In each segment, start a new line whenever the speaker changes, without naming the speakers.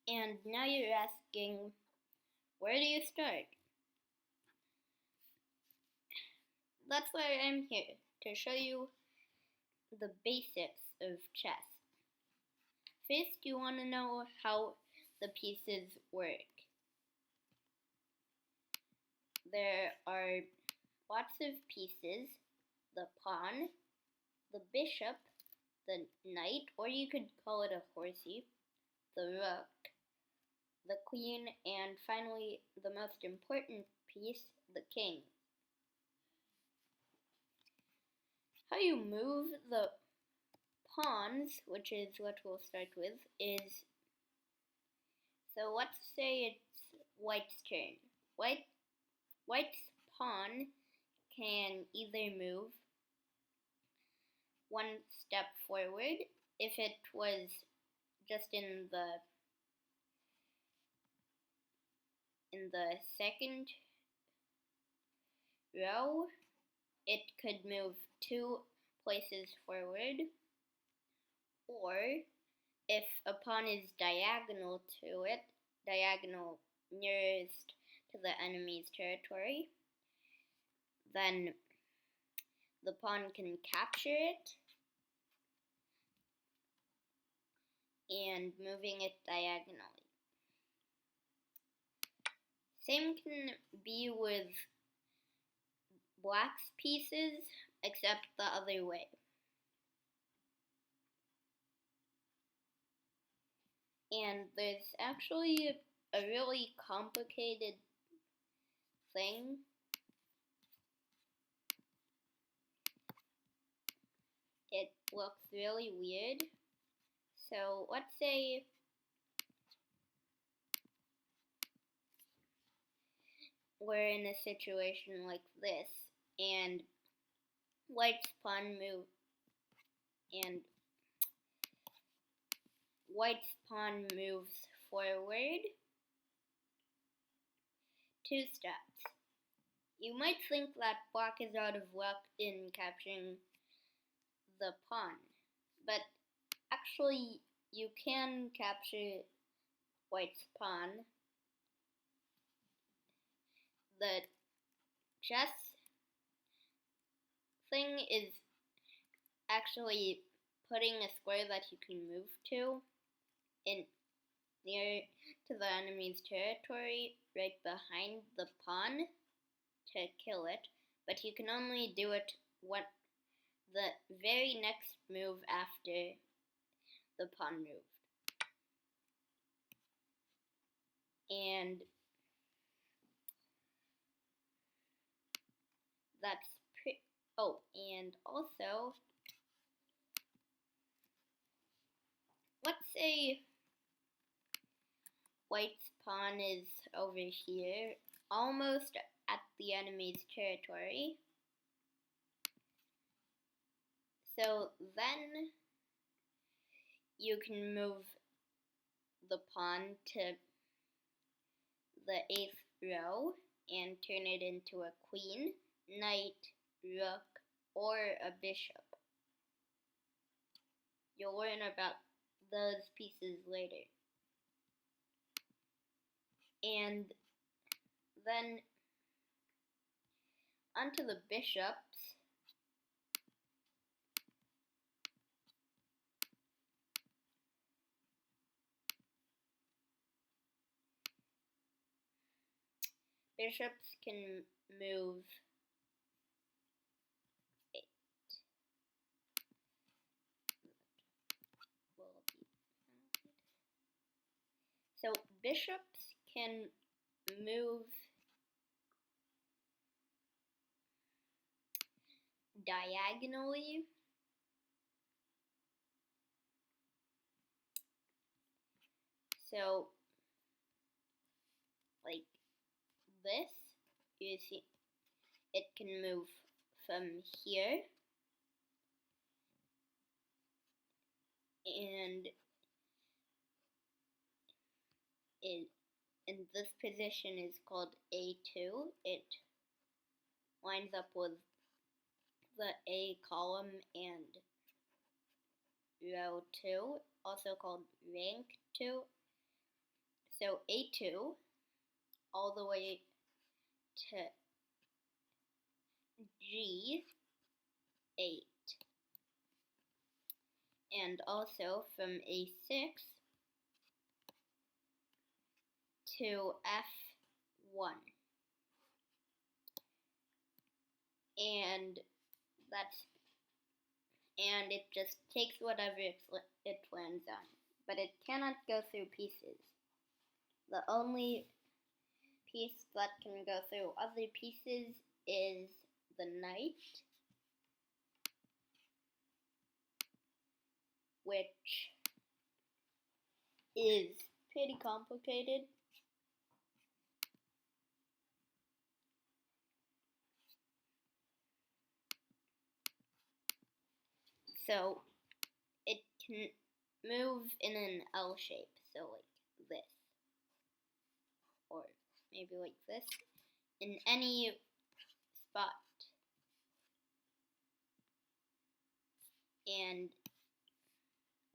And now you're asking, where do you start? That's why I'm here, to show you the basics of chess. First, you want to know how the pieces work. There are lots of pieces: the pawn, the bishop, the knight, or you could call it a horsey, the rook, the queen, and finally the most important piece, the king. How you move the pawns, which is what we'll start with, is, so let's say it's white's turn. White's pawn can either move one step forward if it was just in the second row, it could move 2 places forward, or if a pawn is diagonal to it, diagonal nearest to the enemy's territory, then the pawn can capture it and moving it diagonally. Same can be with black's pieces, except the other way. And there's actually a really complicated thing. It looks really weird. So let's say we're in a situation like this, and white's pawn moves forward 2 steps. You might think that black is out of luck in capturing the pawn, but actually you can capture white's pawn. The chess thing is actually putting a square that you can move to near to the enemy's territory, right behind the pawn, to kill it, but you can only do it the very next move after the pawn moved. And that's and also, let's say white's pawn is over here, almost at the enemy's territory. So then you can move the pawn to the 8th row and turn it into a queen, knight, rook, or a bishop. You'll learn about those pieces later. And then onto the bishops. Bishops can move 8. So bishops can move diagonally. So like this, you see, it can move from here, and in this position is called A2. It lines up with the A column and row 2, also called rank 2. So a2 all the way to g8, and also from a6 to f1, and it just takes whatever it lands on, but it cannot go through pieces. The only piece that can go through other pieces is the knight, which is pretty complicated. So it can move in an L shape, so like this, or maybe like this, in any spot. And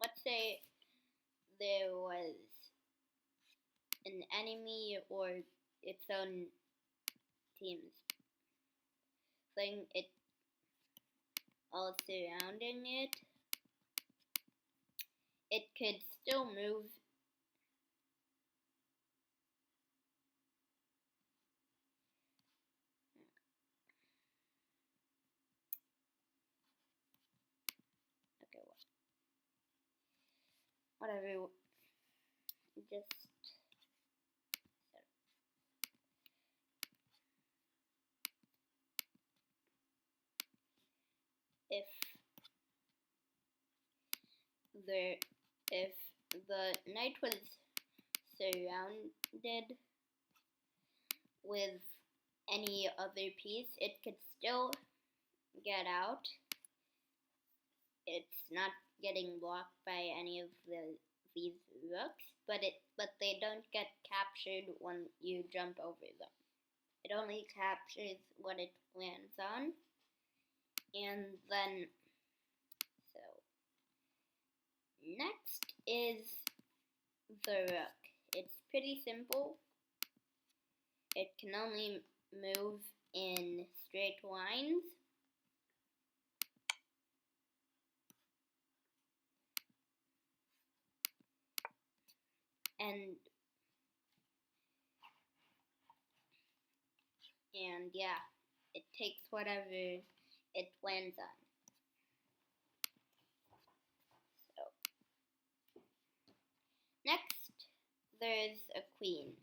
let's say there was an enemy or its own team's thing, it all surrounding it, it could still move whatever, just if the knight was surrounded with any other piece, it could still get out. It's not getting blocked by any of these rooks, but they don't get captured when you jump over them. It only captures what it lands on, and then so next is the rook. It's pretty simple. It can only move in straight lines. And yeah, it takes whatever it lands on. So next, there's a queen.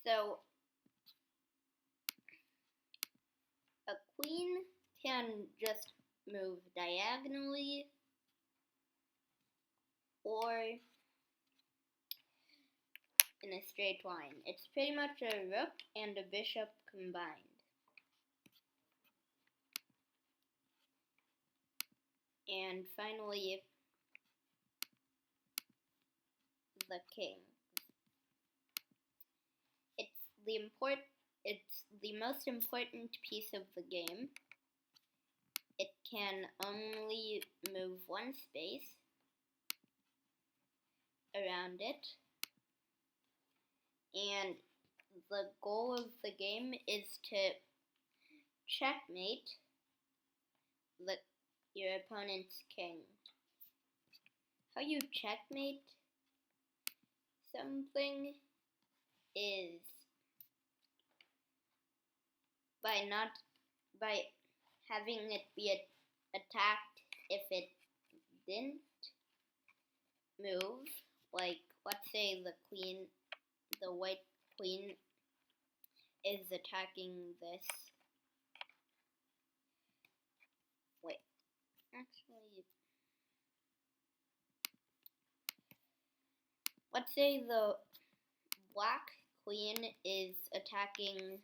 So a queen can just move diagonally or in a straight line. It's pretty much a rook and a bishop combined. And finally, the king. It's the most important piece of the game. It can only move one space around it, and the goal of the game is to checkmate your opponent's king. How you checkmate something is by having it be attacked if it didn't move. Like, let's say the white queen is attacking this. Wait, actually, let's say the black queen is attacking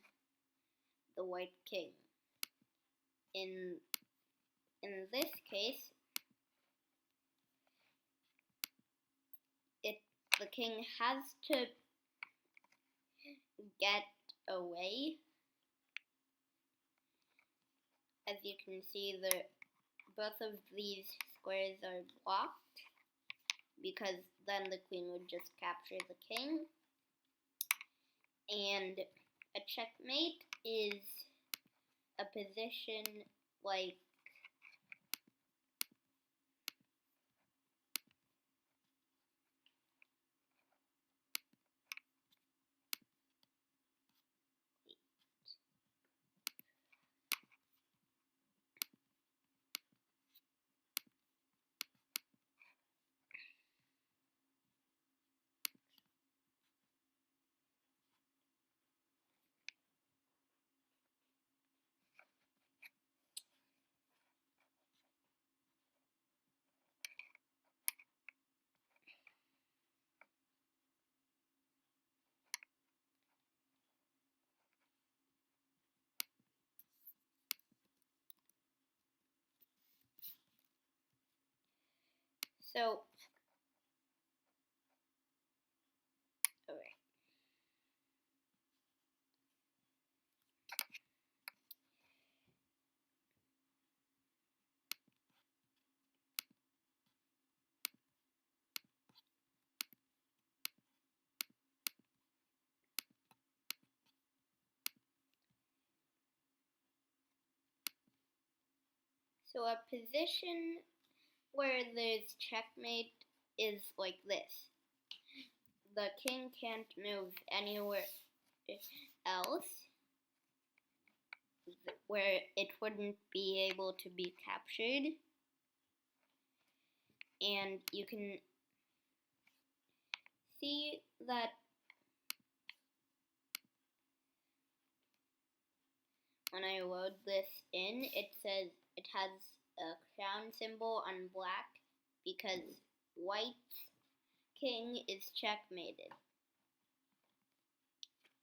the white king. In this case, king has to get away. As you can see, both of these squares are blocked because then the queen would just capture the king. And a checkmate is a position like so. Alright. So a position where there's checkmate is like this. The king can't move anywhere else where it wouldn't be able to be captured. And you can see that when I load this in, it says it has a crown symbol on black because white's king is checkmated.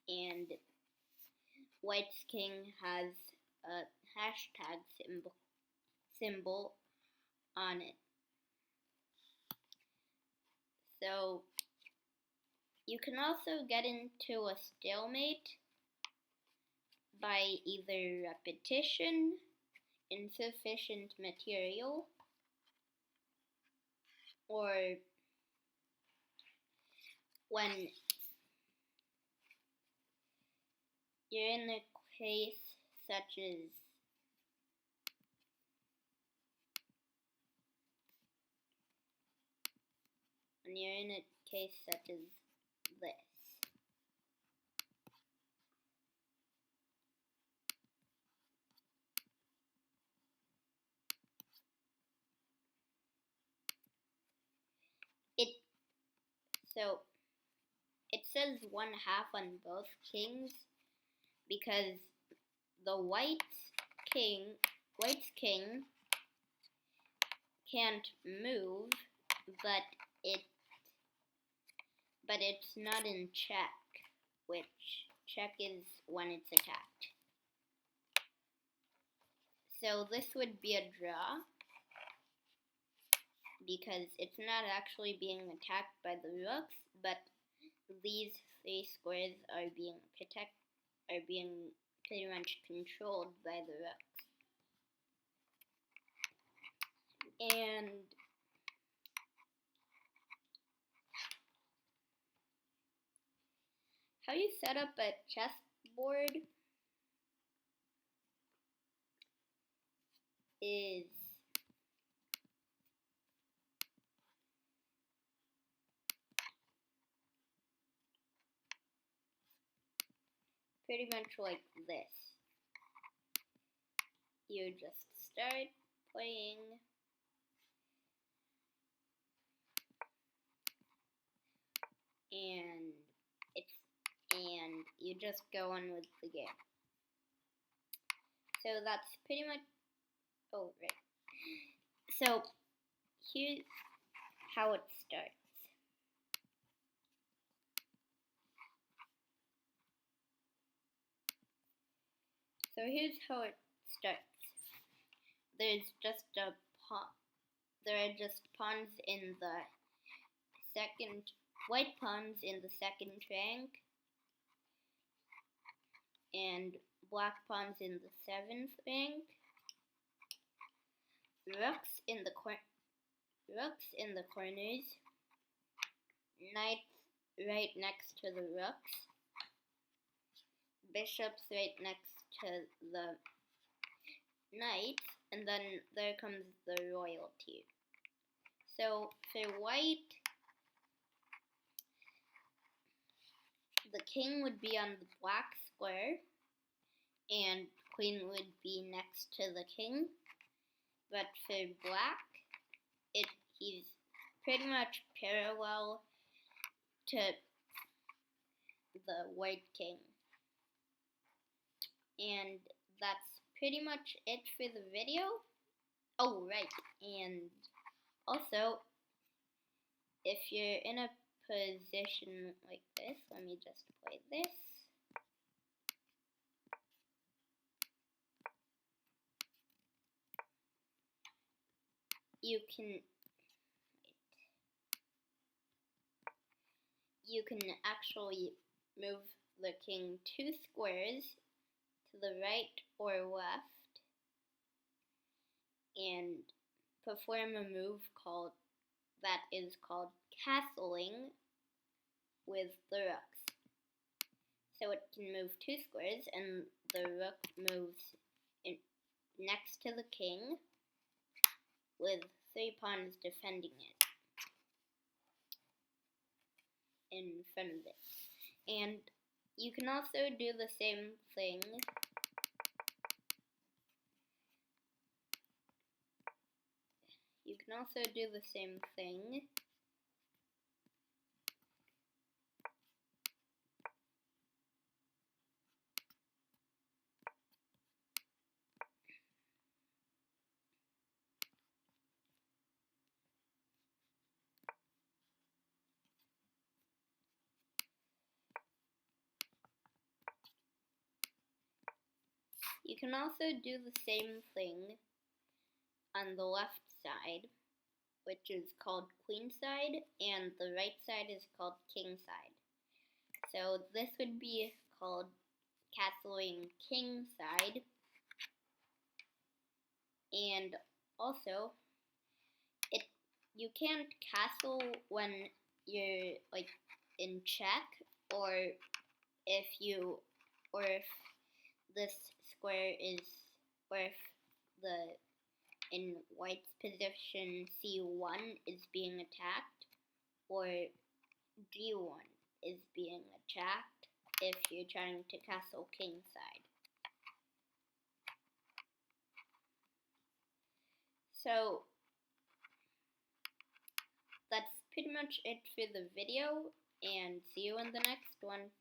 And white's king has a hashtag symbol on it. So you can also get into a stalemate by either repetition, insufficient material, or when you're in a case such as this. So it says 1/2 on both kings because the white's king can't move, but it's not in check, which check is when it's attacked. So this would be a draw because it's not actually being attacked by the rooks, but these 3 squares are being pretty much controlled by the rooks. And how you set up a chessboard is pretty much like this. You just start playing and you just go on with the game. So that's pretty much right. So here's how it starts. So here's how it starts. There are just pawns in the second white pawns in the second rank, and black pawns in the 7th rank. Rooks in the corners, knights right next to the rooks, bishops right next to the knights, and then there comes the royalty. So for white, the king would be on the black square, and queen would be next to the king. But for black, he's pretty much parallel to the white king. And that's pretty much it for the video. Oh, right, and also, if you're in a position like this, let me just play this. You can actually move the king 2 squares to the right or left and perform a move that is called castling with the rooks. So it can move 2 squares and the rook moves next to the king with 3 pawns defending it in front of it. And you can also do the same thing on the left side, which is called queen side, and the right side is called king side. So this would be called castling king side. And also, you can't castle when you're like in check, or if this square is, or if in white's position C1 is being attacked, or D1 is being attacked if you're trying to castle king side. So that's pretty much it for the video, and see you in the next one.